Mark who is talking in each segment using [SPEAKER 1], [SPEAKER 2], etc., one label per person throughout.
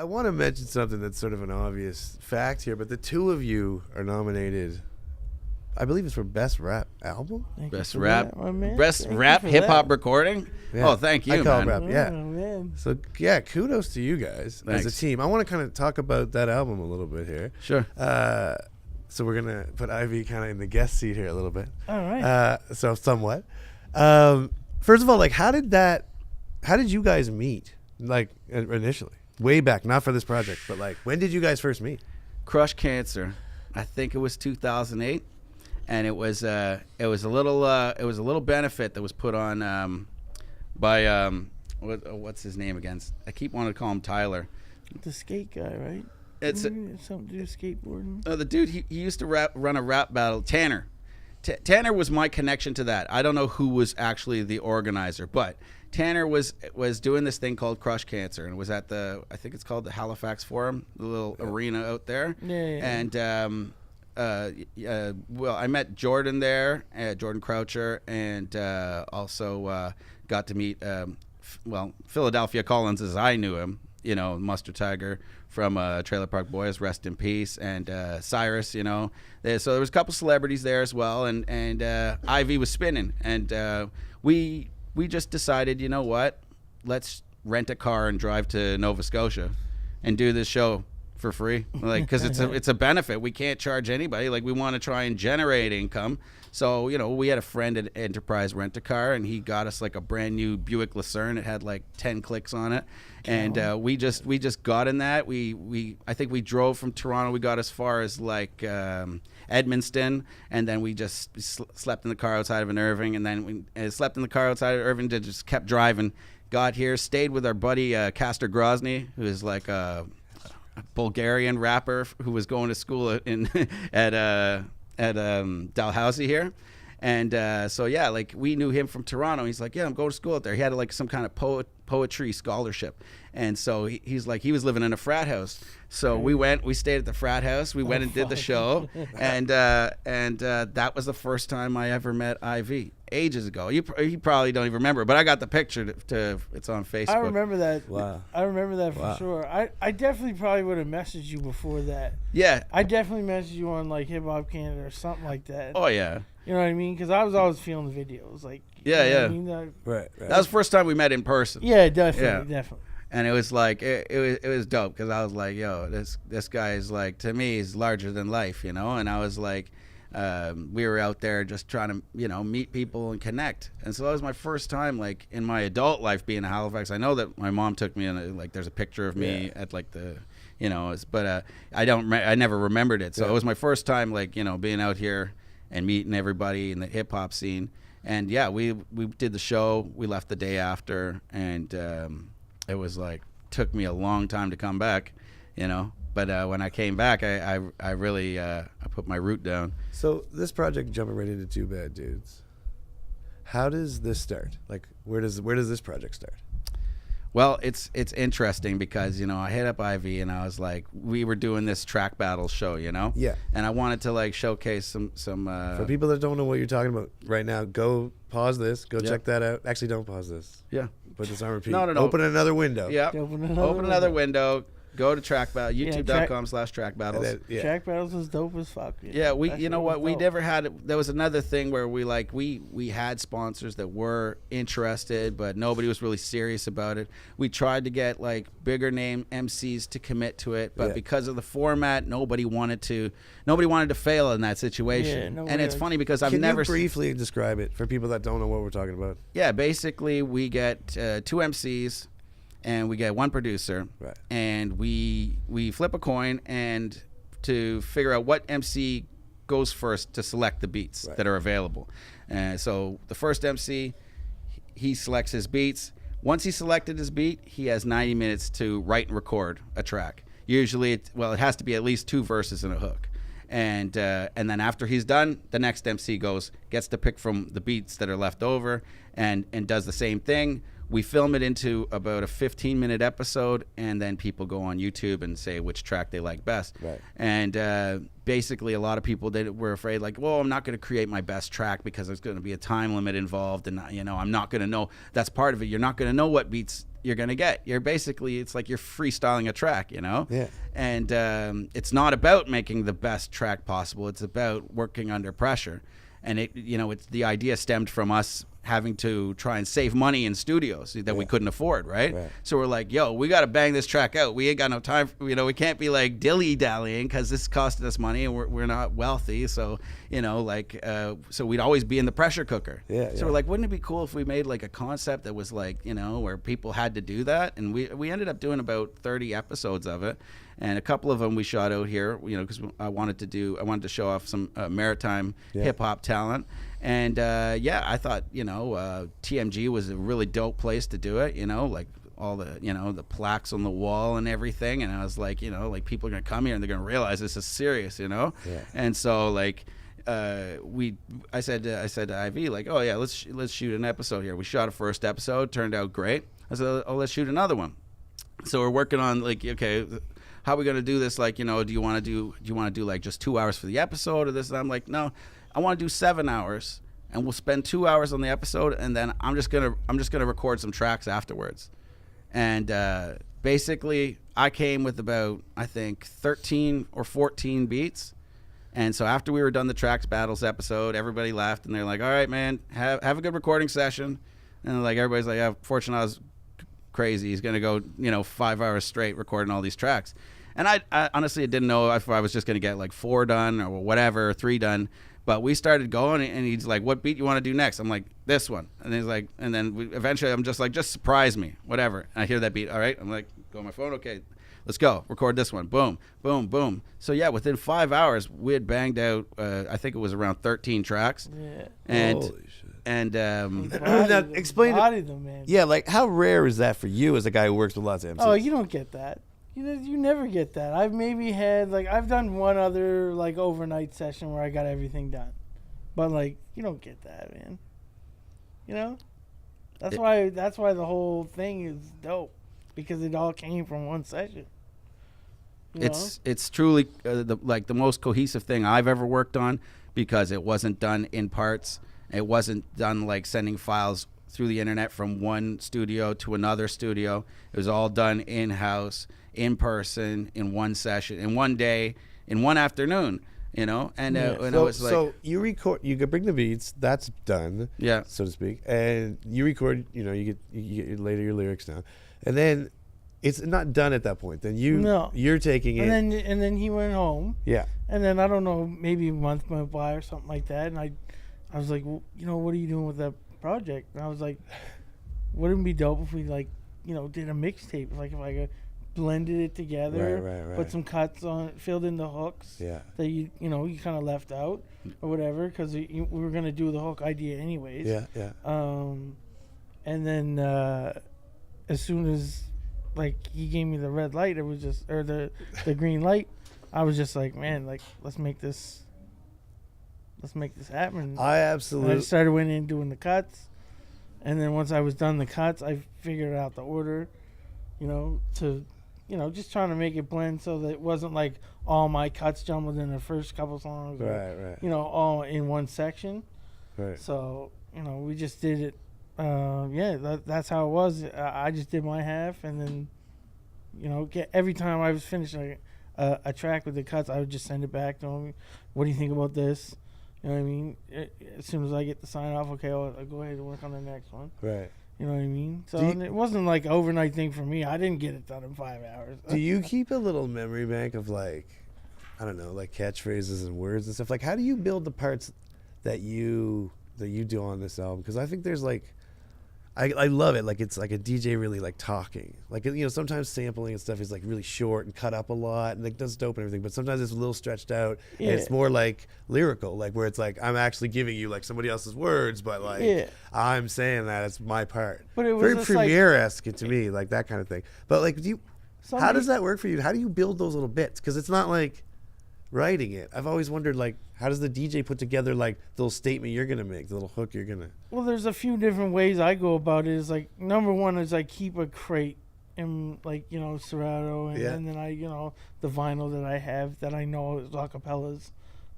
[SPEAKER 1] I want to mention something that's sort of an obvious fact here, but the two of you are nominated. I believe it's for Best Rap Album?
[SPEAKER 2] Best rap hip hop recording?
[SPEAKER 1] Yeah.
[SPEAKER 2] Oh, thank you,
[SPEAKER 1] I call
[SPEAKER 2] man.
[SPEAKER 1] it rap, yeah.
[SPEAKER 3] Oh, man.
[SPEAKER 1] So, yeah, kudos to you guys
[SPEAKER 2] Thanks.
[SPEAKER 1] as a team. I want to kind of talk about that album a little bit here.
[SPEAKER 2] Sure.
[SPEAKER 1] So we're going to put Ivy kind of in the guest seat here a little bit.
[SPEAKER 3] All right.
[SPEAKER 1] So somewhat. First of all, like, how did you guys meet, like, initially? Way back, not for this project, but, like, when did you guys first meet?
[SPEAKER 2] Crush Cancer. I think it was 2008. And it was a little benefit that was put on by what's his name again? I keep wanting to call him Tyler.
[SPEAKER 3] The skate guy, right?
[SPEAKER 2] It's
[SPEAKER 3] something to do with skateboarding.
[SPEAKER 2] the dude he used to run a rap battle. Tanner. Tanner was my connection to that. I don't know who was actually the organizer, but Tanner was doing this thing called Crush Cancer, and it was at I think it's called the Halifax Forum, the little arena out there.
[SPEAKER 3] Yeah.
[SPEAKER 2] And well, I met Jordan there, Jordan Croucher, and also got to meet, Philadelphia Collins as I knew him, Mustard Tiger from Trailer Park Boys, rest in peace, and Cyrus, so there was a couple celebrities there as well, and Ivy was spinning, and we just decided, you know what, let's rent a car and drive to Nova Scotia and do this show for free, like, because it's a benefit. We can't charge anybody. Like, we want to try and generate income. So, we had a friend at Enterprise Rent a Car, and he got us like a brand new Buick Lucerne. It had like 10 clicks on it, and we just got in that. I think we drove from Toronto. We got as far as like Edmundston, and then we just slept in the car outside of an Irving, and then we slept in the car outside of Irving. Just kept driving. Got here, stayed with our buddy Castor Grozny, who is like a Bulgarian rapper who was going to school at Dalhousie here, and so yeah, like, we knew him from Toronto. He's like, yeah, I'm going to school out there. He had like some kind of poetry scholarship, and so he's like, he was living in a frat house. So we stayed at the frat house. We went and did the show, and that was the first time I ever met Ivy ages ago. You probably don't even remember, but I got the picture to it's on Facebook.
[SPEAKER 3] I remember that.
[SPEAKER 1] Wow.
[SPEAKER 3] I remember that for sure. I definitely probably would have messaged you before that.
[SPEAKER 2] Yeah.
[SPEAKER 3] I definitely messaged you on like Hip Hop Canada or something like that.
[SPEAKER 2] Oh yeah.
[SPEAKER 3] You know what I mean? Because I was always feeling the videos. Like,
[SPEAKER 2] yeah,
[SPEAKER 3] you know
[SPEAKER 2] yeah.
[SPEAKER 3] what I mean?
[SPEAKER 1] Right.
[SPEAKER 2] That was the first time we met in person.
[SPEAKER 3] Yeah, definitely.
[SPEAKER 2] And it was like it was dope, because I was like, yo, this guy is like, to me, he's larger than life, And I was like, we were out there just trying to meet people and connect. And so that was my first time, like, in my adult life being in Halifax. I know that my mom took me in, like, there's a picture of me at like the but I never remembered it. So it was my first time, like, being out here and meeting everybody in the hip hop scene. And yeah, we did the show. We left the day after, and it was like, took me a long time to come back, But when I came back, I really I put my root down.
[SPEAKER 1] So this project, jumping right into Too Bad Dudes, how does this start? Like, where does this project start?
[SPEAKER 2] Well, it's interesting because, I hit up Ivy, and I was like, we were doing this track battle show,
[SPEAKER 1] Yeah.
[SPEAKER 2] And I wanted to, like, showcase some
[SPEAKER 1] For people that don't know what you're talking about right now, go pause this, go check that out. Actually, don't pause this.
[SPEAKER 2] Yeah.
[SPEAKER 1] Put this on repeat.
[SPEAKER 2] No.
[SPEAKER 1] Open another window.
[SPEAKER 2] Yeah.
[SPEAKER 3] Open
[SPEAKER 2] another window. Go to track battle, youtube.com/track battles.
[SPEAKER 3] Track battles was dope as fuck.
[SPEAKER 2] Yeah, we never had, there was another thing where we had sponsors that were interested, but nobody was really serious about it. We tried to get like bigger name MCs to commit to it, but because of the format, nobody wanted to fail in that situation. And it's funny because I've never...
[SPEAKER 1] Can you briefly describe it for people that don't know what we're talking about?
[SPEAKER 2] Yeah, basically we get 2 MCs, and we get 1 producer, and we flip a coin and to figure out what MC goes first to select the beats that are available. And so the first MC, he selects his beats. Once he's selected his beat, he has 90 minutes to write and record a track. Usually, it has to be at least 2 verses and a hook. And then after he's done, the next MC gets to pick from the beats that are left over and does the same thing. We film it into about a 15-minute episode, and then people go on YouTube and say which track they like best.
[SPEAKER 1] Right.
[SPEAKER 2] And basically, a lot of people were afraid, like, well, I'm not going to create my best track because there's going to be a time limit involved, and I'm not going to know. That's part of it. You're not going to know what beats you're gonna get. You're basically, it's like you're freestyling a track, you know.
[SPEAKER 1] Yeah.
[SPEAKER 2] And it's not about making the best track possible. It's about working under pressure. And it's the idea stemmed from us having to try and save money in studios that we couldn't afford, right? So we're like, yo, we got to bang this track out. We ain't got no time. We can't be like dilly-dallying because this costed us money and we're not wealthy. So, so we'd always be in the pressure cooker. So we're like, wouldn't it be cool if we made like a concept that was like, where people had to do that? And we ended up doing about 30 episodes of it. And a couple of them we shot out here, because I wanted to show off some maritime hip hop talent. And I thought, TMG was a really dope place to do it, like all the, the plaques on the wall and everything. And I was like, people are going to come here and they're going to realize this is serious, And so I said to Ivy, like, oh yeah, let's shoot an episode here. We shot a first episode, turned out great. I said, oh, let's shoot another one. So we're working on like, okay, how are we going to do this? Like, do you want to do like just 2 hours for the episode or this? And I'm like, no, I want to do 7 hours and we'll spend 2 hours on the episode. And then I'm just going to record some tracks afterwards. And basically I came with about, I think 13 or 14 beats. And so after we were done the tracks battles episode, everybody left and they're like, all right, man, have a good recording session. And like, everybody's like, yeah, Fortunato's crazy. He's going to go, 5 hours straight recording all these tracks. And I honestly didn't know if I was just going to get like 4 done or whatever, 3 done. But we started going and he's like, what beat you want to do next? I'm like, this one. And he's like, and then eventually I'm just like, just surprise me, whatever. And I hear that beat. All right. I'm like, go on my phone. Okay, let's go. Record this one. Boom, boom, boom. So yeah, within 5 hours, we had banged out, I think it was around 13 tracks.
[SPEAKER 3] Yeah.
[SPEAKER 2] And,
[SPEAKER 1] holy shit.
[SPEAKER 2] And
[SPEAKER 1] now explain it.
[SPEAKER 3] Them, man.
[SPEAKER 1] Yeah, like how rare is that for you as a guy who works with lots of MCs?
[SPEAKER 3] Oh, you don't get that. You never get that. I've maybe had I've done one other like overnight session where I got everything done, but like you don't get that, man. That's why the whole thing is dope, because it all came from one session.
[SPEAKER 2] It's truly the most cohesive thing I've ever worked on, because it wasn't done in parts. It wasn't done like sending files through the internet from one studio to another studio. It was all done in-house, in person, in one session, in one day, in one afternoon, And I was like,
[SPEAKER 1] so you record, you could bring the beats, that's done, so to speak, and you record, you get later your lyrics down, and then it's not done at that point. Then you're taking it,
[SPEAKER 3] and then he went home.
[SPEAKER 1] Yeah,
[SPEAKER 3] and then I don't know, maybe a month went by or something like that, and I was like, well, what are you doing with that project? And I was like, wouldn't it be dope if we did a mixtape? Like if I blended it together,
[SPEAKER 1] right.
[SPEAKER 3] put some cuts on it, filled in the hooks that you kind of left out or whatever, because we were gonna do the hook idea anyways.
[SPEAKER 1] Yeah.
[SPEAKER 3] And then as soon as he gave me the red light, it was just the green light. I was just like, man, let's make this happen.
[SPEAKER 1] I
[SPEAKER 3] started went in doing the cuts, and then once I was done the cuts, I figured out the order, to just trying to make it blend so that it wasn't like all my cuts jumbled in the first couple songs,
[SPEAKER 1] right.
[SPEAKER 3] All in one section.
[SPEAKER 1] Right. So
[SPEAKER 3] we just did it. That's how it was. I just did my half, and then every time I was finishing a track with the cuts, I would just send it back to him. What do you think about this? You know what I mean? As soon as I get the sign off, okay, I'll go ahead and work on the next one.
[SPEAKER 1] Right.
[SPEAKER 3] You know what I mean? So it wasn't like an overnight thing for me. I didn't get it done in 5 hours.
[SPEAKER 1] Do you keep a little memory bank of catchphrases and words and stuff? Like, how do you build the parts that you do on this album? Because I think there's I love it. Like it's like a DJ really talking. Sometimes sampling and stuff is really short and cut up a lot and does dope and everything. But sometimes it's a little stretched out and it's more lyrical, where it's I'm actually giving you somebody else's words, but I'm saying that it's my part.
[SPEAKER 3] But it was
[SPEAKER 1] very Premiere-esque to me, that kind of thing. But how does that work for you? How do you build those little bits? Because it's not writing it. I've always wondered how does the DJ put together the little statement you're gonna make, the little hook you're gonna.
[SPEAKER 3] Well, there's a few different ways I go about it. Is number one is I keep a crate in Serato, and then I the vinyl that I have that I know is acapellas.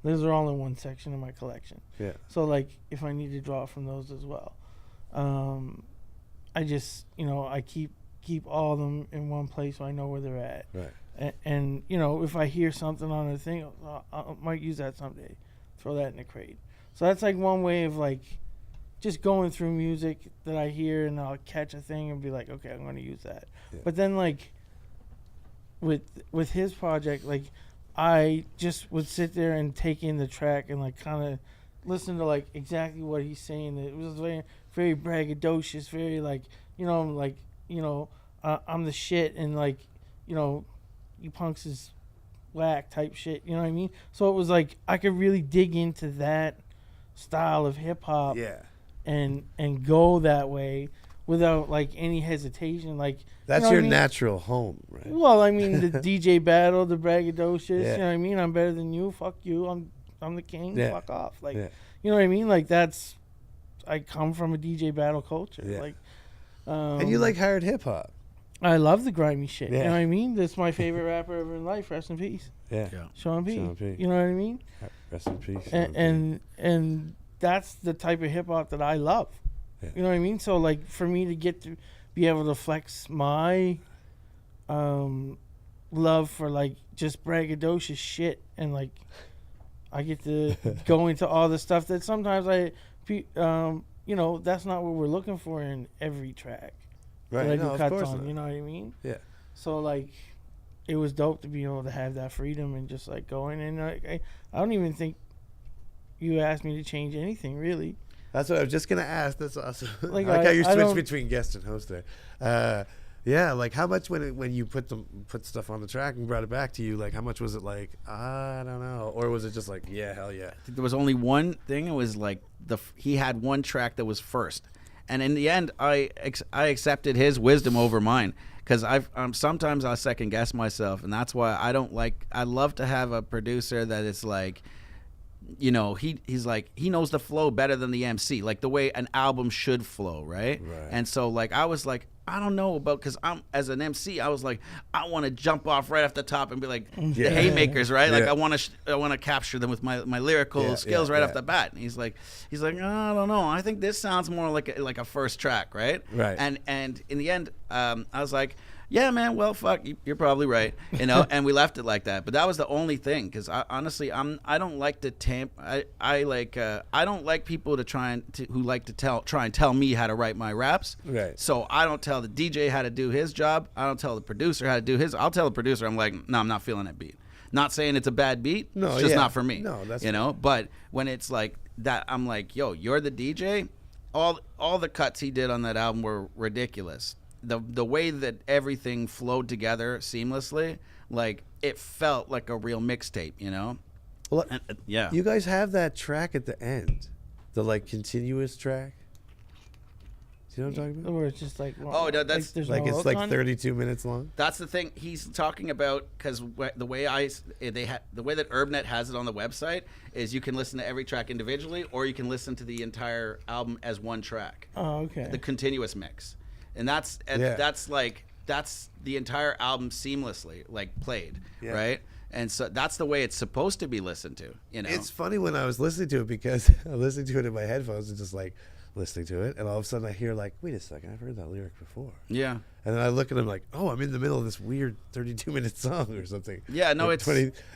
[SPEAKER 3] Those are all in one section in my collection.
[SPEAKER 1] Yeah.
[SPEAKER 3] So if I need to draw from those as well, I just I keep keep all of them in one place so I know where they're at.
[SPEAKER 1] Right.
[SPEAKER 3] And you know, if I hear something on a thing, I might use that someday. Throw that in the crate. So that's like one way of like just going through music that I hear, and I'll catch a thing and be like, okay, I'm going to use that.
[SPEAKER 1] Yeah.
[SPEAKER 3] But then like with his project, like I just would sit there and take in the track and like kind of listen to like exactly what he's saying. It was very, very braggadocious, very like, you know, I'm the shit, and like, you know, you punks is whack type shit, you know what I mean? So it was like I could really dig into that style of hip hop,
[SPEAKER 1] Yeah.
[SPEAKER 3] and go that way without like any hesitation. Like,
[SPEAKER 1] That's
[SPEAKER 3] you know
[SPEAKER 1] your
[SPEAKER 3] what I mean?
[SPEAKER 1] natural home, right?
[SPEAKER 3] Well, I mean, the DJ battle, the braggadocious,
[SPEAKER 1] Yeah.
[SPEAKER 3] you know what I mean? I'm better than you, fuck you, I'm the king,
[SPEAKER 1] Yeah.
[SPEAKER 3] fuck off. Like,
[SPEAKER 1] Yeah.
[SPEAKER 3] you know what I mean? Like, that's, I come from a DJ battle culture.
[SPEAKER 1] Yeah.
[SPEAKER 3] Like,
[SPEAKER 1] And you like hard hip hop.
[SPEAKER 3] I love the grimy shit.
[SPEAKER 1] Yeah.
[SPEAKER 3] You know what I mean? That's my favorite rapper ever in life. Rest in peace,
[SPEAKER 1] Yeah.
[SPEAKER 3] Sean P.
[SPEAKER 1] Sean P.
[SPEAKER 3] You know what I mean?
[SPEAKER 1] Rest in peace. Sean P.
[SPEAKER 3] And that's the type of hip hop that I love.
[SPEAKER 1] Yeah.
[SPEAKER 3] You know what I mean? So like for me to get to be able to flex my love for like just braggadocious shit, and like I get to go into all the stuff that sometimes you know, that's not what we're looking for in every track.
[SPEAKER 1] Right.
[SPEAKER 3] That I
[SPEAKER 1] No,
[SPEAKER 3] do
[SPEAKER 1] of
[SPEAKER 3] cuts
[SPEAKER 1] course
[SPEAKER 3] on,
[SPEAKER 1] not.
[SPEAKER 3] you know what I mean?
[SPEAKER 1] Yeah.
[SPEAKER 3] So like, it was dope to be able to have that freedom and just like go in, and I don't even think you asked me to change anything really.
[SPEAKER 1] That's what I was just gonna ask. That's awesome.
[SPEAKER 3] Like,
[SPEAKER 1] I like how you
[SPEAKER 3] I
[SPEAKER 1] switch
[SPEAKER 3] don't-
[SPEAKER 1] between guest and host there. Yeah, like how much when you put stuff on the track and brought it back to you, like how much was it like, I don't know, or was it just like, yeah, hell yeah?
[SPEAKER 2] There was only one thing. It was like he had one track that was first, and in the end, I accepted his wisdom over mine, because sometimes I second guess myself, and that's why I don't like. I love to have a producer that is like, you know, he's like, he knows the flow better than the MC, like the way an album should flow, right?
[SPEAKER 1] Right.
[SPEAKER 2] And so like I was like, I don't know about, because I'm as an MC, I was like, I want to jump off right off the top and be like
[SPEAKER 1] Yeah.
[SPEAKER 2] the haymakers, right? Like
[SPEAKER 1] Yeah.
[SPEAKER 2] I want to capture them with my lyrical
[SPEAKER 1] Yeah,
[SPEAKER 2] skills
[SPEAKER 1] yeah,
[SPEAKER 2] right
[SPEAKER 1] yeah.
[SPEAKER 2] off the bat. And he's like, I don't know. I think this sounds more like a first track, right?
[SPEAKER 1] Right.
[SPEAKER 2] And in the end, I was like, yeah, man, well, fuck, you're probably right, you know, and we left it like that. But that was the only thing, because honestly, I don't like to I don't like people who like to try and tell me how to write my raps.
[SPEAKER 1] Right.
[SPEAKER 2] So I don't tell the DJ how to do his job. I don't tell the producer how to do his. I'll tell the producer, I'm like, no, I'm not feeling that beat. Not saying it's a bad beat.
[SPEAKER 1] No,
[SPEAKER 2] it's just
[SPEAKER 1] yeah.
[SPEAKER 2] not for me.
[SPEAKER 1] No, that's
[SPEAKER 2] you know. But when it's like that, I'm like, yo, you're the DJ. All the cuts he did on that album were ridiculous. The way that everything flowed together seamlessly, like it felt like a real mixtape, you know?
[SPEAKER 1] Well,
[SPEAKER 2] And, yeah.
[SPEAKER 1] you guys have that track at the end, the like continuous track. Do you know what I'm talking about?
[SPEAKER 3] Where it's just like,
[SPEAKER 2] Oh, no, that's-
[SPEAKER 3] there's
[SPEAKER 1] Like
[SPEAKER 3] no
[SPEAKER 1] it's
[SPEAKER 3] hook
[SPEAKER 1] like
[SPEAKER 3] on it?
[SPEAKER 1] 32 minutes long.
[SPEAKER 2] That's the thing he's talking about, because the way the way that Urbnet has it on the website is you can listen to every track individually, or you can listen to the entire album as one track,
[SPEAKER 3] Oh, okay.
[SPEAKER 2] the continuous mix, and that's
[SPEAKER 1] Yeah.
[SPEAKER 2] that's the entire album seamlessly like played,
[SPEAKER 1] Yeah.
[SPEAKER 2] right? And so that's the way it's supposed to be listened to, you know.
[SPEAKER 1] It's funny when I was listening to it, because I'm listening to it in my headphones and just like listening to it, and all of a sudden I hear like, wait a second, I've heard that lyric before.
[SPEAKER 2] yeah.
[SPEAKER 1] And then I look at him like, oh, I'm in the middle of this weird 32-minute song or something.
[SPEAKER 2] Yeah, no,
[SPEAKER 1] Like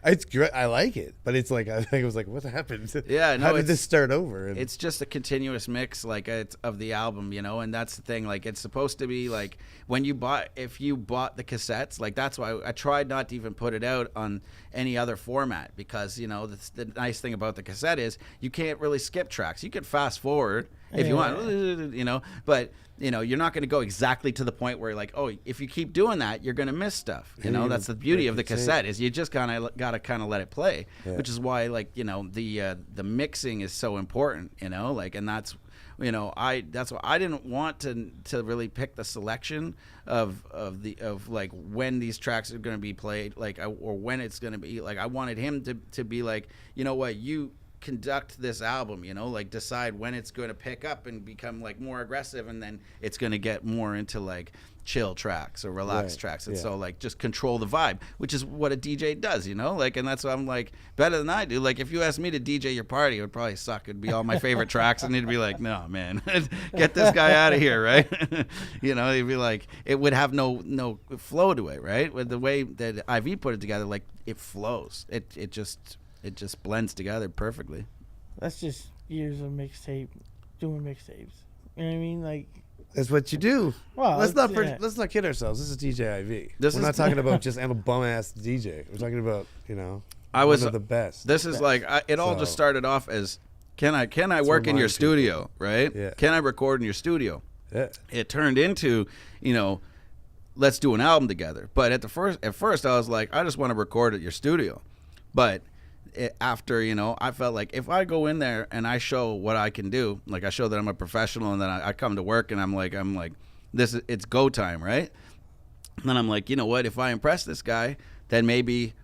[SPEAKER 1] it's great. I like it, but it's like I think it was like, what happened?
[SPEAKER 2] Yeah, no,
[SPEAKER 1] how did
[SPEAKER 2] it's-
[SPEAKER 1] this start over? And
[SPEAKER 2] It's just a continuous mix, like it's of the album, you know, and that's the thing. Like it's supposed to be like if you bought the cassettes, like that's why I tried not to even put it out on any other format, because you know the nice thing about the cassette is you can't really skip tracks. You could fast forward if you want, you know, but you know you're not going to go exactly to the point where like, oh, if you keep doing that, you're going to miss stuff. You
[SPEAKER 1] Yeah,
[SPEAKER 2] know,
[SPEAKER 1] you're
[SPEAKER 2] that's the
[SPEAKER 1] gonna
[SPEAKER 2] beauty
[SPEAKER 1] break
[SPEAKER 2] of the
[SPEAKER 1] the tape.
[SPEAKER 2] cassette is you just got to kind of let it play,
[SPEAKER 1] Yeah.
[SPEAKER 2] which is why like you know the mixing is so important, you know, like, and that's, you know, that's why I didn't want to really pick the selection of like when these tracks are going to be played, like or when it's going to be, like I wanted him to be like, you know what, you conduct this album, you know, like decide when it's going to pick up and become like more aggressive, and then it's going to get more into like chill tracks or relaxed tracks. And so like just control the vibe, which is what a DJ does, you know, like, and that's what I'm like better than I do. Like if you asked me to DJ your party, it would probably suck. It'd be all my favorite tracks and it'd be like, no man, get this guy out of here, right? You know, it'd be like, it would have no flow to it, right? With the way that IV put it together, like it flows. It just blends together perfectly.
[SPEAKER 3] That's just years of doing mixtapes. You know what I mean? Like,
[SPEAKER 1] that's what you do.
[SPEAKER 3] well,
[SPEAKER 1] let's not kid ourselves. This is DJ IV. We're not talking about just I'm a bum ass DJ. We're talking about, you know, one of the best.
[SPEAKER 2] This is like it all just started off as can I work in your studio, right?
[SPEAKER 1] Yeah.
[SPEAKER 2] Can I record in your studio?
[SPEAKER 1] Yeah.
[SPEAKER 2] It turned into, you know, let's do an album together. But at first I was like, I just want to record at your studio. But after, you know, I felt like if I go in there and I show what I can do, like I show that I'm a professional, and then I come to work and I'm like it's go time, right? And then I'm like, you know what, if I impress this guy, then maybe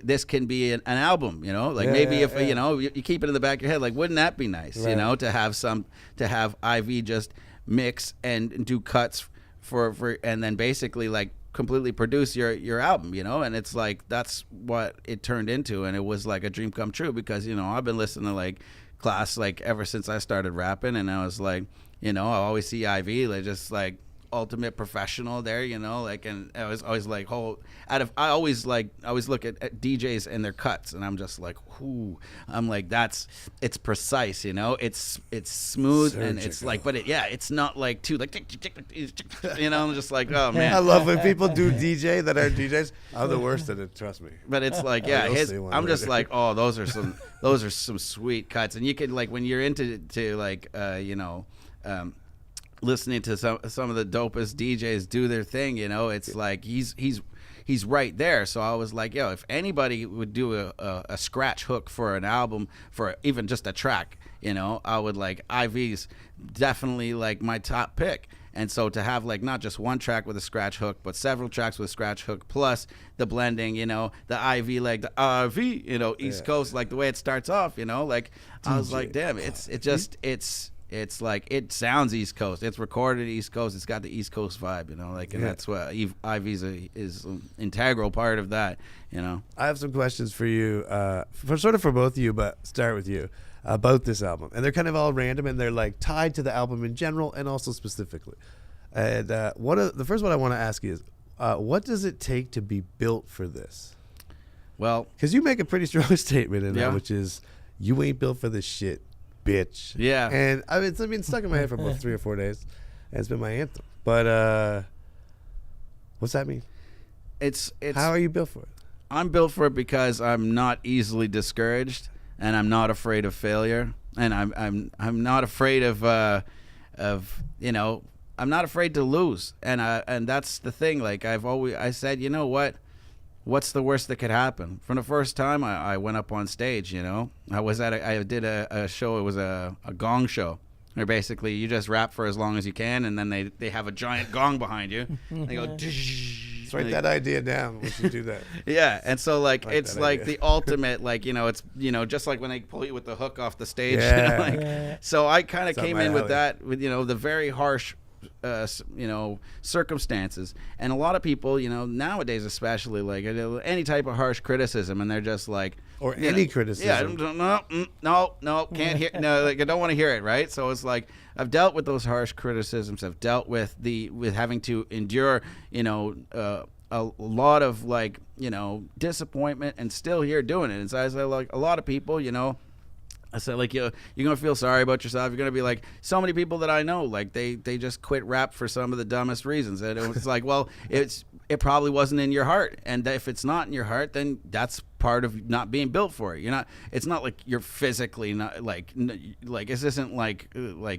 [SPEAKER 2] this can be an album, you know, like you know, you keep it in the back of your head, like wouldn't that be nice, you know, to have IV just mix and do cuts for and then basically like completely produce your album, you know. And it's like that's what it turned into, and it was like a dream come true, because, you know, I've been listening to like Class like ever since I started rapping, and I was like, you know, I always see IV like just like ultimate professional there, you know, like, and I was always like I always look at DJs and their cuts, and I'm just like, whoo, I'm like, it's precise, you know, it's smooth and it's like, but it's not like too like, you know, I'm just like, oh man.
[SPEAKER 1] I love when people do DJ that are DJs. I'm the worst at it, trust me.
[SPEAKER 2] But it's like, I'm just like, oh, those are some sweet cuts. And you could like, when you're into like you know, listening to some of the dopest DJs do their thing, you know, it's like he's right there. So I was like, yo, if anybody would do a scratch hook for an album, for even just a track, you know, I would like IV's definitely like my top pick. And so to have like not just one track with a scratch hook, but several tracks with a scratch hook, plus the blending, you know, the IV, like the RV, you know, East Coast, like the way it starts off, you know, like I was like, damn, it's like, it sounds East Coast. It's recorded East Coast. It's got the East Coast vibe, you know, like, and that's what IV's is an integral part of that, you know.
[SPEAKER 1] I have some questions for you, for both of you, but start with you, about this album. And they're kind of all random, and they're like tied to the album in general and also specifically. And the first one I want to ask you is, what does it take to be built for this?
[SPEAKER 2] Well,
[SPEAKER 1] because you make a pretty strong statement in that, which is, you ain't built for this shit, bitch.
[SPEAKER 2] Yeah.
[SPEAKER 1] And it's been stuck in my head for about 3 or 4 days, and it's been my anthem. But what's that mean?
[SPEAKER 2] It's
[SPEAKER 1] how are you built for it?
[SPEAKER 2] I'm built for it because I'm not easily discouraged, and I'm not afraid of failure, and I'm not afraid of you know, I'm not afraid to lose, and that's the thing. Like I said, you know what? What's the worst that could happen? From the first time I went up on stage, you know, I did a show. It was a gong show, where basically you just rap for as long as you can, and then they have a giant gong behind you. They go,
[SPEAKER 1] let's write that idea down. We should do that.
[SPEAKER 2] Yeah, and so like it's like the ultimate, like, you know, it's, you know, just like when they pull you with the hook off the stage.
[SPEAKER 1] Yeah.
[SPEAKER 2] You know, like, so I kind of came in with that, with, you know, the very harsh you know, circumstances, and a lot of people, you know, nowadays especially, like any type of harsh criticism, and they're just like,
[SPEAKER 1] or any criticism,
[SPEAKER 2] no, can't hear, no, like I don't want to hear it, right? So it's like, I've dealt with those harsh criticisms. I've dealt with having to endure, you know, a lot of, like, you know, disappointment, and still here doing it. And so I say, like, a lot of people, you know, I said, like, you're going to feel sorry about yourself. You're going to be like, so many people that I know, like, they just quit rap for some of the dumbest reasons. And it was like, well, it probably wasn't in your heart. And if it's not in your heart, then that's part of not being built for it. It's not like you're physically not like this isn't like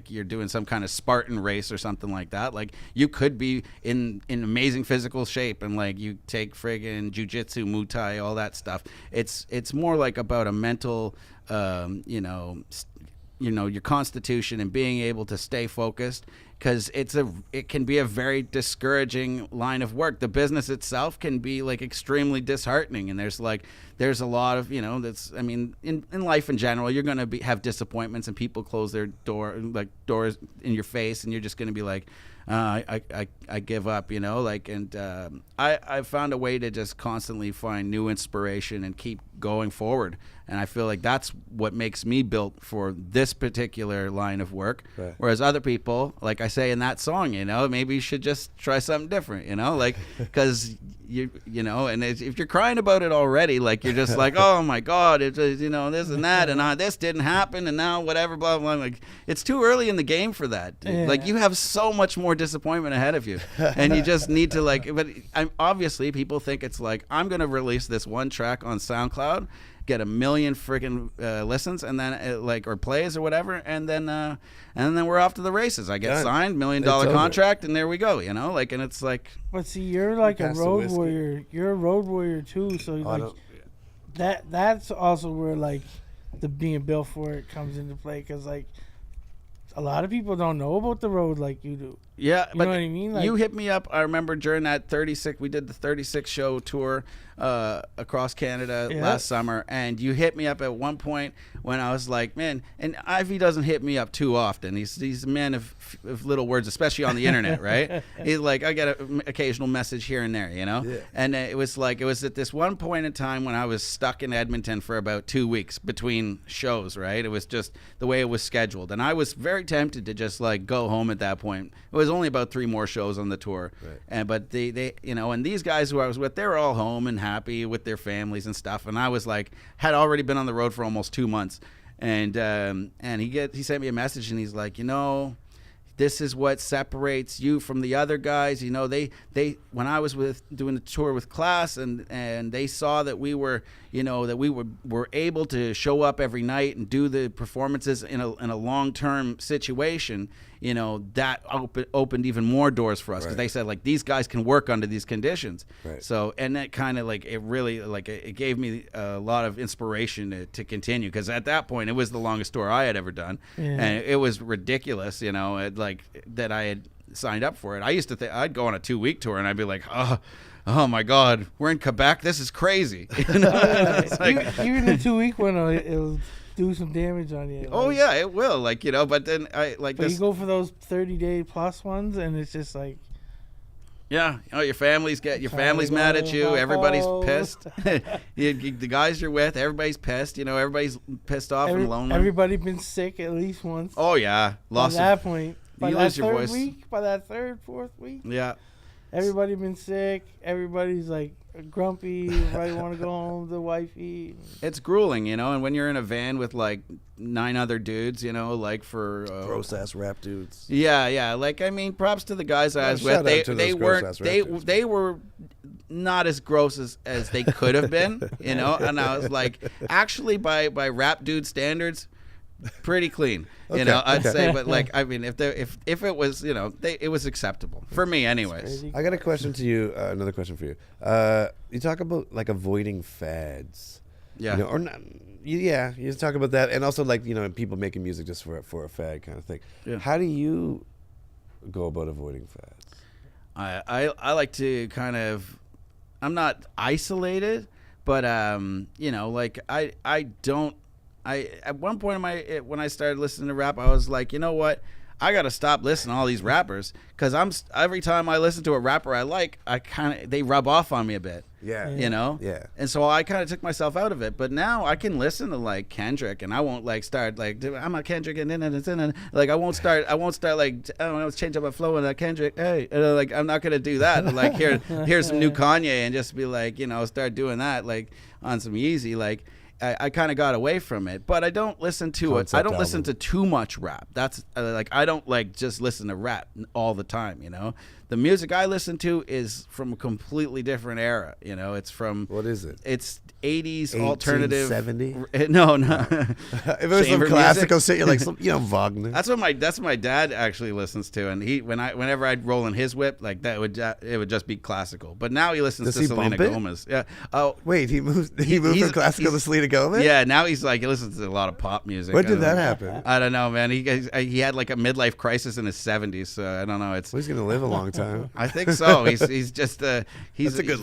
[SPEAKER 2] you're doing some kind of Spartan race or something like that. Like, you could be in amazing physical shape, and like you take friggin' jujitsu, Muay Thai, all that stuff. It's more like about a mental, you know, your constitution, and being able to stay focused, because it can be a very discouraging line of work. The business itself can be like extremely disheartening, and there's a lot of, that's, I mean, in life in general, you're gonna have disappointments, and people close their doors in your face, and you're just gonna be like, I give up, and I found a way to just constantly find new inspiration and keep going forward. And I feel like that's what makes me built for this particular line of work. Right. Whereas other people, like I say in that song, maybe you should just try something different, because and if you're crying about it already, like you're just like, oh my God, it's this and that, and this didn't happen, and now whatever, blah, blah, blah. Like, it's too early in the game for that. Yeah. Like, you have so much more disappointment ahead of you, and you just need to but obviously people think it's like, I'm going to release this one track on SoundCloud, get 1 million freaking listens, and then or plays or whatever, and then we're off to the races. I get signed, $1 million contract, and there we go. And it's like.
[SPEAKER 3] But see, you're like a road warrior. You're a road warrior too. So that's also where like the being built for it comes into play, because like a lot of people don't know about the road like you do.
[SPEAKER 2] Yeah,
[SPEAKER 3] you know what I mean? Like,
[SPEAKER 2] you hit me up. I remember during that 36, we did the 36 show tour across Canada last summer, and you hit me up at one point when I was like, man, and Ivy doesn't hit me up too often. He's a man of little words, especially on the internet, right? He's like, I get an occasional message here and there, Yeah. And it was at this one point in time when I was stuck in Edmonton for about 2 weeks between shows, right? It was just the way it was scheduled, and I was very tempted to just like go home at that point. It was only about 3 more shows on the tour, right. But they and these guys who I was with, they were all home and happy with their families and stuff, and I was like, had already been on the road for almost 2 months, and he sent me a message, and he's like, this is what separates you from the other guys. They when I was doing the tour with Class, and they saw that we were were able to show up every night and do the performances in a long-term situation. That opened even more doors for us, because they said like, these guys can work under these conditions. Right. So, and that kind of like, it really like it gave me a lot of inspiration to continue, because at that point it was the longest tour I had ever done, and it was ridiculous, like that I had signed up for it. I used to think I'd go on a 2-week tour, and I'd be like, oh my God, we're in Quebec. This is crazy. It's like,
[SPEAKER 3] even the 2-week one, it'll do some damage on you.
[SPEAKER 2] Oh yeah, it will. Like, but then but
[SPEAKER 3] you go for those 30-day plus ones, and it's just like.
[SPEAKER 2] Yeah, your family's mad at you. Everybody's pissed. The guys you're with, everybody's pissed. Everybody's pissed off and lonely.
[SPEAKER 3] Everybody been sick at least once.
[SPEAKER 2] Oh yeah,
[SPEAKER 3] by that point, by
[SPEAKER 2] you
[SPEAKER 3] that
[SPEAKER 2] lose your
[SPEAKER 3] third
[SPEAKER 2] voice.
[SPEAKER 3] week, by that third, fourth week.
[SPEAKER 2] Yeah.
[SPEAKER 3] Everybody been sick. Everybody's like grumpy. Everybody want to go home to wifey.
[SPEAKER 2] It's grueling, and when you're in a van with like 9 other dudes, like for
[SPEAKER 1] gross ass rap dudes.
[SPEAKER 2] Yeah. Like, I mean, props to the guys I was with. They were not as gross as they could have been, And I was like, actually, by rap dude standards, pretty clean, I'd say. But like, I mean, if it was, it was acceptable for me, anyways.
[SPEAKER 1] I got a question to you. Another question for you. You talk about like avoiding fads.
[SPEAKER 2] Yeah.
[SPEAKER 1] Or not. Yeah, you talk about that, and also like people making music just for a fad kind of thing. Yeah. How do you go about avoiding fads?
[SPEAKER 2] I like to kind of. I'm not isolated, but like I don't. At one point when I started listening to rap, I was like, you know what? I got to stop listening to all these rappers, because every time I listen to a rapper I like, they rub off on me a bit.
[SPEAKER 1] Yeah.
[SPEAKER 2] Yeah. And so I kind of took myself out of it. But now I can listen to like Kendrick, and I won't like start like, I'm a Kendrick, and like I won't start like, I don't know, change up my flow with that Kendrick. Hey, like I'm not gonna do that. Like here's some new Kanye, and just be like, start doing that like on some Yeezy. Like I kind of got away from it, but I don't listen to it. I don't listen to too much rap. That's like, I don't like just listen to rap all the time. The music I listen to is from a completely different era. It's from.
[SPEAKER 1] What is it?
[SPEAKER 2] '80s alternative.
[SPEAKER 1] 1870?
[SPEAKER 2] No.
[SPEAKER 1] If it was some
[SPEAKER 2] Chamber
[SPEAKER 1] classical
[SPEAKER 2] music?
[SPEAKER 1] shit, you're like, Wagner.
[SPEAKER 2] That's what my dad actually listens to, and whenever I'd roll in his whip, like it would just be classical. But now he listens
[SPEAKER 1] Does
[SPEAKER 2] to
[SPEAKER 1] he
[SPEAKER 2] Selena
[SPEAKER 1] bump it?
[SPEAKER 2] Gomez. Yeah. Oh,
[SPEAKER 1] Wait, he moved
[SPEAKER 2] he's-
[SPEAKER 1] from classical to
[SPEAKER 2] he's-
[SPEAKER 1] Selena Gomez?
[SPEAKER 2] yeah. Now he listens to a lot of pop music.
[SPEAKER 1] When
[SPEAKER 2] I
[SPEAKER 1] did
[SPEAKER 2] don't
[SPEAKER 1] that
[SPEAKER 2] know.
[SPEAKER 1] happen?
[SPEAKER 2] I don't know, man. He had like a midlife crisis in his 70s, so I don't know. It's
[SPEAKER 1] Well, he's going to live a long time.
[SPEAKER 2] I think so. He's just he's
[SPEAKER 1] That's a good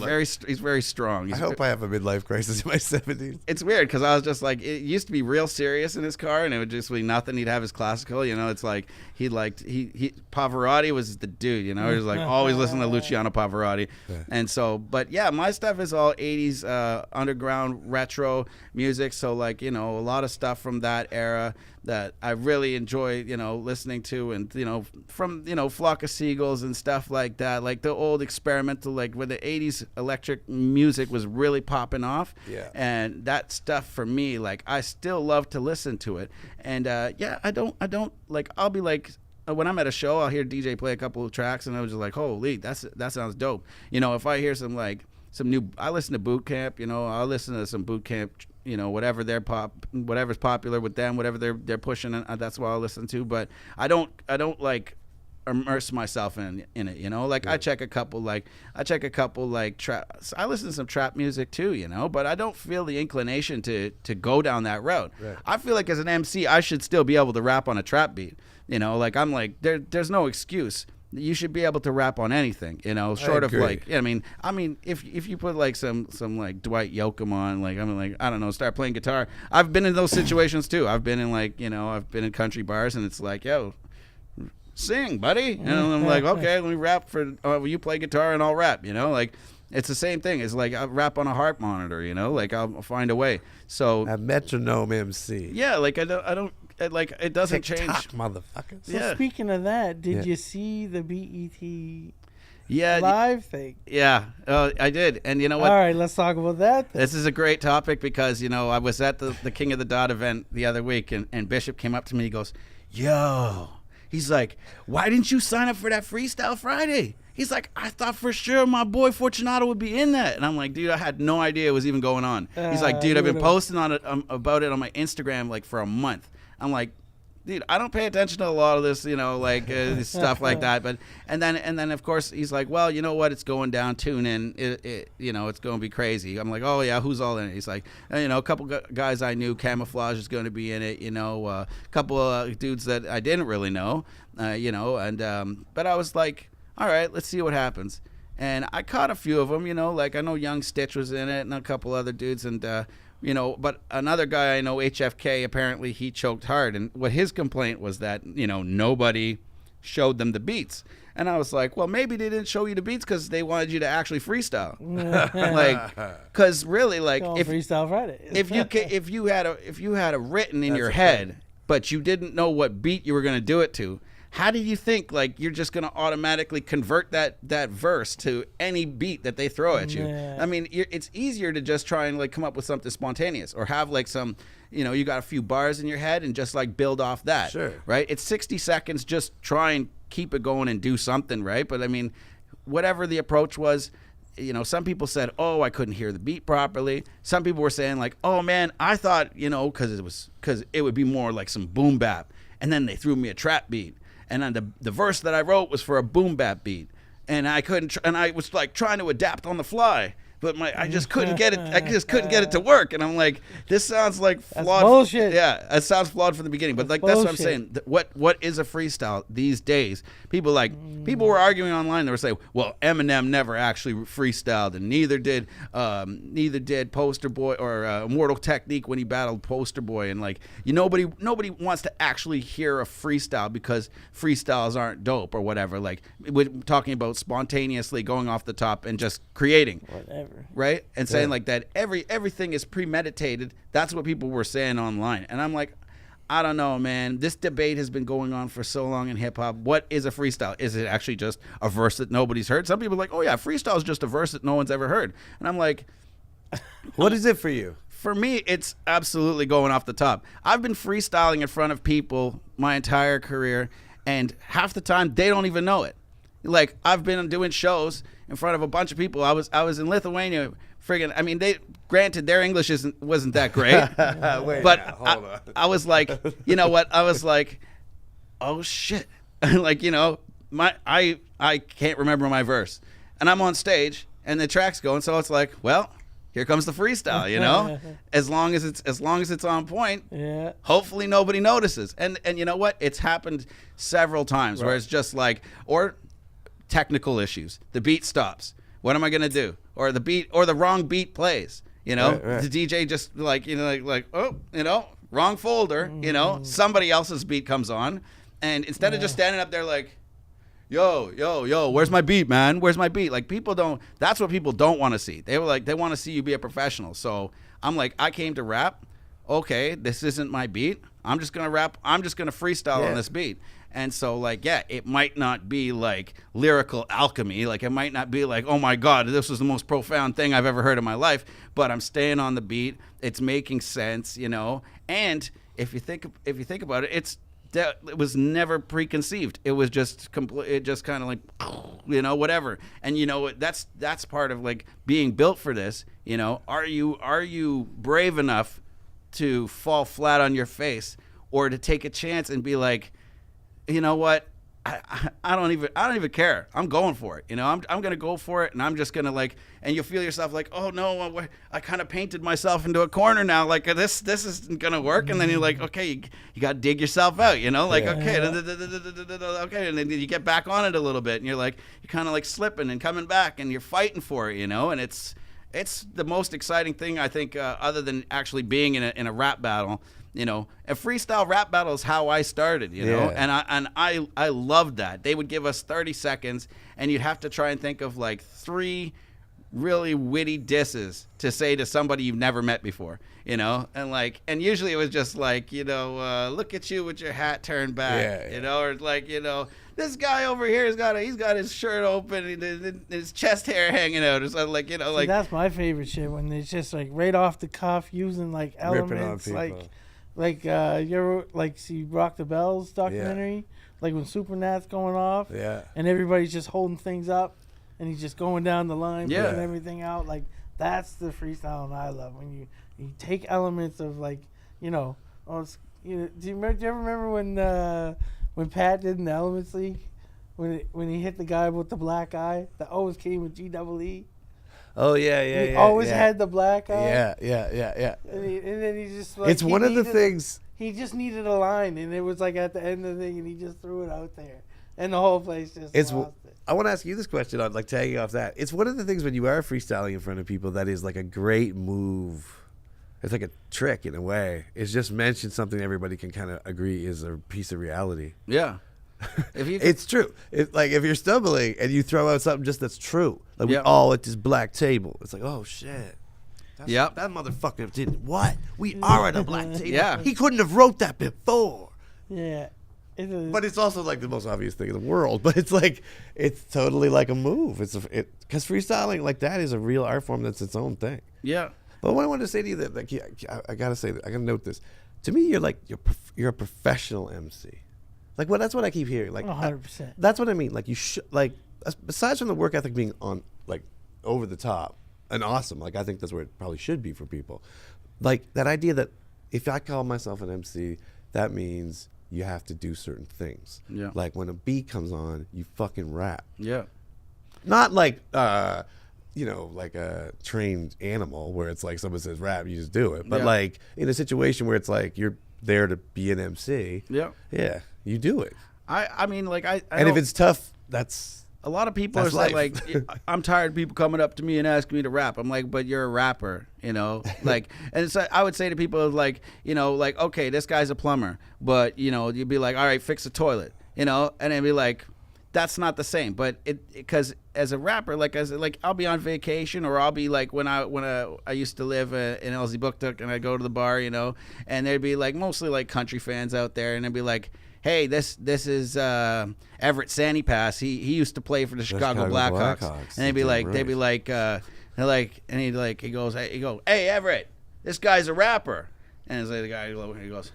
[SPEAKER 2] he's very strong.
[SPEAKER 1] I hope I have a midlife crisis in my 70s.
[SPEAKER 2] It's weird because I was just like, it used to be real serious in his car, and it would just be nothing. He'd have his classical, it's like he Pavarotti was the dude, he was like always listening to Luciano Pavarotti, and so, but yeah, my stuff is all '80s underground retro music, so like a lot of stuff from that era that I really enjoy, listening to, and from Flock of Seagulls and stuff like that, like the old experimental, like when the '80s electric music was really popping off, and that stuff for me, like I still love to listen to it, and I don't like, I'll be like, when I'm at a show, I'll hear DJ play a couple of tracks, and I was just like, holy, that sounds dope. If I hear some new, I listen to Boot Camp, I'll listen to some Boot Camp, whatever's popular with them, whatever they're pushing, that's what I'll listen to. But I don't like immerse myself in it, like I check a couple I listen to some trap music too, but I don't feel the inclination to go down that road. I feel like as an MC I should still be able to rap on a trap beat, like I'm like, there's no excuse. You should be able to rap on anything, short of like, I mean, if you put like some like Dwight Yoakam on, like, I'm like, I don't know, start playing guitar. I've been in those situations too. I've been in like, I've been in country bars, and it's like, yo, sing, buddy. And I'm like, okay, let me rap will you play guitar and I'll rap, like, it's the same thing. It's like I rap on a harp monitor, like I'll find a way. So
[SPEAKER 1] a metronome MC.
[SPEAKER 2] Yeah, like I don't like, it doesn't change.
[SPEAKER 1] Motherfuckers.
[SPEAKER 3] So speaking of that, did you see the BET
[SPEAKER 2] Yeah,
[SPEAKER 3] live thing?
[SPEAKER 2] Yeah, I did. And you know what?
[SPEAKER 3] All right, let's talk about that then.
[SPEAKER 2] This is a great topic because, I was at the King of the Dot event the other week, and Bishop came up to me. He goes, yo, he's like, why didn't you sign up for that Freestyle Friday? He's like, I thought for sure my boy Fortunato would be in that. And I'm like, dude, I had no idea it was even going on. He's like, dude, I've been posting on it about it on my Instagram like for a month. I'm like, dude, I don't pay attention to a lot of this, stuff like that. But and then of course he's like, well, you know what? It's going down. Tune in. It's going to be crazy. I'm like, oh yeah, who's all in it? He's like, a couple guys I knew. Camouflage is going to be in it. A couple of dudes that I didn't really know. But I was like, all right, let's see what happens. And I caught a few of them. Like I know Young Stitch was in it, and a couple other dudes, and. But another guy I know, HFK, apparently he choked hard. And what his complaint was that, nobody showed them the beats. And I was like, well, maybe they didn't show you the beats because they wanted you to actually freestyle. Because really, like, if
[SPEAKER 3] Freestyle Friday,
[SPEAKER 2] if you had a written in your head, but you didn't know what beat you were going to do it to, how do you think like you're just going to automatically convert that verse to any beat that they throw at you?
[SPEAKER 3] Yeah.
[SPEAKER 2] I mean, it's easier to just try and like come up with something spontaneous, or have like some, you got a few bars in your head and just like build off that.
[SPEAKER 1] Sure.
[SPEAKER 2] Right? It's 60 seconds. Just try and keep it going and do something, right? But I mean, whatever the approach was, some people said, oh, I couldn't hear the beat properly. Some people were saying like, oh man, I thought, because it would be more like some boom bap, and then they threw me a trap beat. And then the verse that I wrote was for a boom bap beat, and I couldn't. And I was like trying to adapt on the fly, but I just couldn't get it. I just couldn't get it to work. And I'm like, this sounds like flawed.
[SPEAKER 3] That's bullshit.
[SPEAKER 2] Yeah, it sounds flawed from the beginning. But like that's what I'm saying. What is a freestyle these days? People were arguing online. They were saying, well, Eminem never actually freestyled, and neither did Poster Boy or Immortal Technique when he battled Poster Boy. And like nobody wants to actually hear a freestyle because freestyles aren't dope or whatever. Like we're talking about spontaneously going off the top and just creating.
[SPEAKER 3] Whatever.
[SPEAKER 2] Right? And saying like that everything is premeditated. That's what people were saying online. And I'm like, I don't know, man. This debate has been going on for so long in hip hop. What is a freestyle? Is it actually just a verse that nobody's heard? Some people are like, oh yeah, freestyle is just a verse that no one's ever heard. And I'm like,
[SPEAKER 1] what is it for you?
[SPEAKER 2] For me, it's absolutely going off the top. I've been freestyling in front of people my entire career, and half the time they don't even know it. Like, I've been doing shows in front of a bunch of people. I was in Lithuania. Friggin', I mean, granted their English wasn't that great,
[SPEAKER 1] Wait,
[SPEAKER 2] but
[SPEAKER 1] now, hold on.
[SPEAKER 2] I was like, you know what? I was like, oh shit, like, you know, I can't remember my verse, and I'm on stage and the track's going, so it's like, well, here comes the freestyle, you know. as long as it's on point,
[SPEAKER 3] Yeah.
[SPEAKER 2] hopefully nobody notices. And you know what? It's happened several times where it's just like, or technical issues. The beat stops. What am I gonna do? Or the wrong beat plays. You know,
[SPEAKER 1] Right.
[SPEAKER 2] the DJ just like, you know, like oh, you know, wrong folder. You know, somebody else's beat comes on, and instead of just standing up there like, yo, where's my beat, man? Where's my beat? Like, that's what people don't want to see. They want to see you be a professional. So I'm like, I came to rap. Okay, this isn't my beat. I'm just gonna rap. I'm just gonna freestyle on this beat. And so, like, yeah, it might not be like lyrical alchemy. Like, it might not be like, oh my God, this was the most profound thing I've ever heard in my life. But I'm staying on the beat. It's making sense, you know. And if you think about it, it was never preconceived. It was just it just kind of like, you know, whatever. And you know, that's part of like being built for this. You know, are you brave enough to fall flat on your face, or to take a chance and be like, you know what, I don't even care. I'm going for it. You know, I'm gonna go for it, and I'm just gonna like, and you'll feel yourself like, oh no, I kind of painted myself into a corner now. Like this isn't gonna work. And then you're like, okay, you got to dig yourself out. You know, like okay, okay, and then you get back on it a little bit, and you're kind of like slipping and coming back, and you're fighting for it. You know, and it's the most exciting thing I think, other than actually being in a rap battle. You know, a freestyle rap battle is how I started, you know, and I loved that. They would give us 30 seconds, and you'd have to try and think of like 3 really witty disses to say to somebody you've never met before, you know, and usually it was just like, you know, look at you with your hat turned back, you know, or like, you know, this guy over here he's got his shirt open and his chest hair hanging out, or something, like, you know, like.
[SPEAKER 3] See, that's my favorite shit, when it's just like right off the cuff using like elements, like you ever like see Rock the Bells documentary, like when Supernat's going off, and everybody's just holding things up, and he's just going down the line, putting everything out. Like, that's the freestyling I love, when you take elements of, like, you know, do you ever remember when Pat did in the Elements League, when he hit the guy with the black eye that always came with GEE?
[SPEAKER 1] Oh yeah.
[SPEAKER 3] He always had the black eye.
[SPEAKER 1] Yeah.
[SPEAKER 3] And then he just like,
[SPEAKER 1] It's one of the things.
[SPEAKER 3] He just needed a line, and it was like at the end of the thing, and he just threw it out there, and the whole place just lost it.
[SPEAKER 1] I want to ask you this question on like tagging off that. It's one of the things when you are freestyling in front of people that is like a great move. It's like a trick in a way. It's just mention something everybody can kind of agree is a piece of reality.
[SPEAKER 2] Yeah.
[SPEAKER 1] It's true. It's like if you're stumbling and you throw out something just that's true, like we all at this black table. It's like, oh shit. That motherfucker didn't. What? We are at a black table.
[SPEAKER 2] Yeah.
[SPEAKER 1] He couldn't have wrote that before.
[SPEAKER 3] Yeah.
[SPEAKER 1] But it's also like the most obvious thing in the world. But it's like, it's totally like a move. Because freestyling like that is a real art form that's its own thing.
[SPEAKER 2] Yeah.
[SPEAKER 1] But what I wanted to say to you, that like, I gotta say that, I gotta note this. To me, you're a professional MC. Like, well, that's what I keep hearing. Like,
[SPEAKER 3] 100%.
[SPEAKER 1] That's what I mean. Like, you should, like, besides from the work ethic being on, like, over the top and awesome. Like, I think that's where it probably should be for people. Like, that idea that if I call myself an MC, that means you have to do certain things.
[SPEAKER 2] Yeah.
[SPEAKER 1] Like, when a beat comes on, you fucking rap.
[SPEAKER 2] Yeah.
[SPEAKER 1] Not like, you know, like a trained animal where it's like someone says rap, you just do it. But like in a situation where it's like you're there to be an MC. Yeah, you do it.
[SPEAKER 2] I mean, like
[SPEAKER 1] and if it's tough, that's
[SPEAKER 2] a lot of people are like, I'm tired of people coming up to me and asking me to rap. I'm like, but you're a rapper, you know, like, and so I would say to people like, you know, like, okay, this guy's a plumber, but you know, you'd be like, all right, fix the toilet, you know, and it'd be like, that's not the same. But because as a rapper, like I'll be on vacation, or I'll be like when I used to live in LZ Booktuk, and I'd go to the bar, you know, and there'd be like mostly like country fans out there, and they'd be like, hey, this is Everett Sandypass. He used to play for the Chicago Blackhawks. And they'd be like, he goes, hey Everett, this guy's a rapper. And it's like the guy, he goes,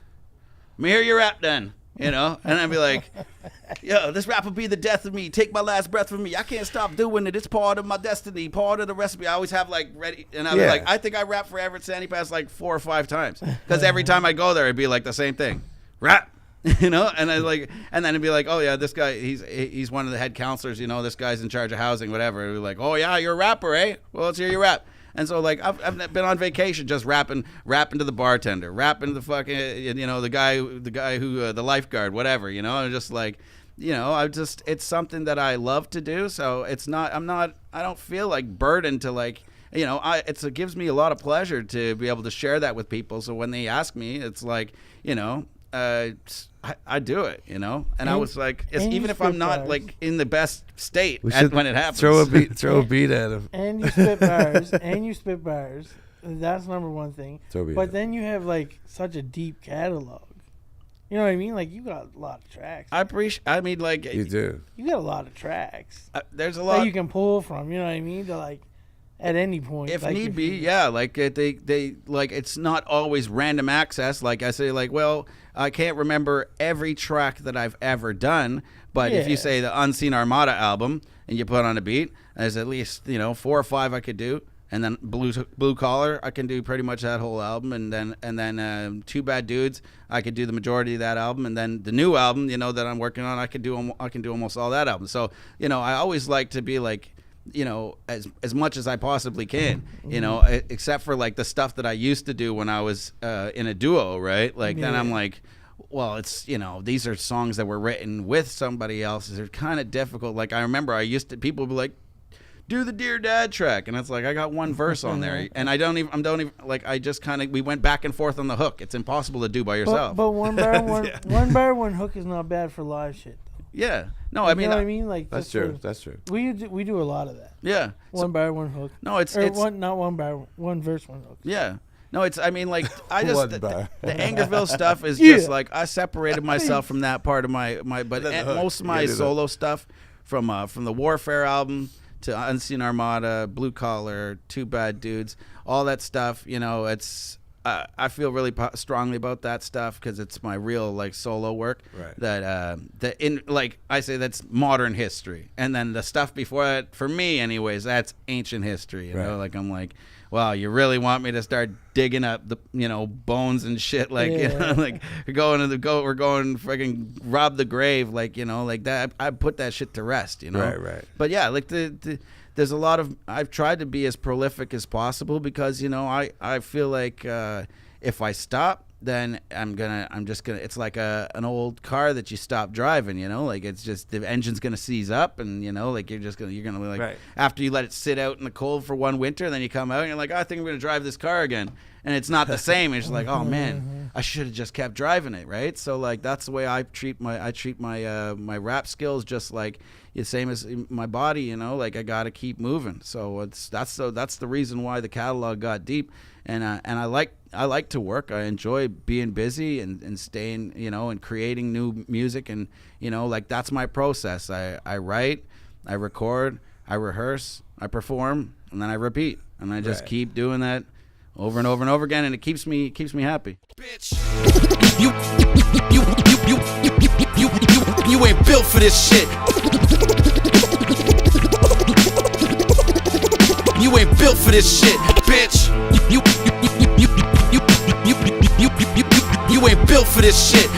[SPEAKER 2] let me hear your rap then. you know, and I'd be like, yo, this rap will be the death of me. Take my last breath from me. I can't stop doing it. It's part of my destiny, part of the recipe. I always have like ready, and I'd be like, I think I rap for Everett Sandy Pass like 4 or 5 times, because every time I go there, it'd be like the same thing, rap. You know, and I like, and then it'd be like, oh yeah, this guy, he's one of the head counselors. You know, this guy's in charge of housing, whatever. It'd be like, oh yeah, you're a rapper, eh? Well, let's hear you rap. And so like I've been on vacation just rapping to the bartender, rapping to the fucking, you know, the guy who the lifeguard, whatever. You know, and just like, you know, it's something that I love to do. So it's not, I don't feel like burdened to like, you know, it gives me a lot of pleasure to be able to share that with people. So when they ask me, it's like, you know. I do it, you know, and I was like, even if I'm not like in the best state when it happens,
[SPEAKER 1] throw a beat at him.
[SPEAKER 3] And you spit bars, That's number one thing. But then you have like such a deep catalog. You know what I mean? Like you got a lot of tracks.
[SPEAKER 2] I mean, like
[SPEAKER 1] you do.
[SPEAKER 3] You got a lot of tracks.
[SPEAKER 2] There's a lot
[SPEAKER 3] that you can pull from. You know what I mean? To like. At any point,
[SPEAKER 2] if like need be, yeah. Like they like it's not always random access. Like I say, like, well, I can't remember every track that I've ever done, but if you say the Unseen Armada album and you put on a beat, there's at least 4 or 5 I could do, and then Blue Collar I can do pretty much that whole album, and then Two Bad Dudes I could do the majority of that album, and then the new album that I'm working on I can do almost all that album. So I always like to be like. As much as I possibly can, except for like the stuff that I used to do when I was in a duo, right? Like then I'm like, well, it's, these are songs that were written with somebody else. They're kind of difficult. Like I remember people would be like, do the Dear Dad track. And it's like, I got one verse on there and I don't even like, I just kind of, we went back and forth on the hook. It's impossible to do by yourself.
[SPEAKER 3] But one bar, one hook is not bad for live shit.
[SPEAKER 2] Yeah. No, I mean,
[SPEAKER 3] you know what I mean? Like
[SPEAKER 1] that's true. That's true.
[SPEAKER 3] We do a lot of that.
[SPEAKER 2] Yeah.
[SPEAKER 3] One bar, one hook.
[SPEAKER 2] No, it's
[SPEAKER 3] not one bar, one verse, one hook.
[SPEAKER 2] Yeah. No, I mean, like I just the Angerville stuff is just like I separated myself from that part of my but most of my solo stuff from the Warfare album to Unseen Armada, Blue Collar, Two Bad Dudes, all that stuff. It's. I feel really strongly about that stuff because it's my real like solo work.
[SPEAKER 1] Right.
[SPEAKER 2] That in like I say that's modern history, and then the stuff before that, for me, anyways, that's ancient history. You know, like I'm like, wow, you really want me to start digging up the bones and shit, like like we're going freaking rob the grave, like like that. I put that shit to rest,
[SPEAKER 1] Right.
[SPEAKER 2] But yeah, like there's a lot of I've tried to be as prolific as possible because I feel like if I stop then I'm just gonna it's like an old car that you stop driving, like it's just the engine's gonna seize up and like you're gonna be like after you let it sit out in the cold for one winter and then you come out and you're like, I think I'm gonna drive this car again, and it's not the same. It's like, oh man, I should have just kept driving it, right? So like that's the way I treat my my rap skills, just like the same as my body, like I gotta keep moving. So that's the reason why the catalog got deep, and I like to work. I enjoy being busy and staying, and creating new music, and like that's my process. I write, I record, I rehearse, I perform, and then I repeat, and I just keep doing that over and over and over again, and it keeps me happy.
[SPEAKER 4] Bitch, you ain't built for this shit. You ain't built for this shit, bitch. You ain't built for this shit.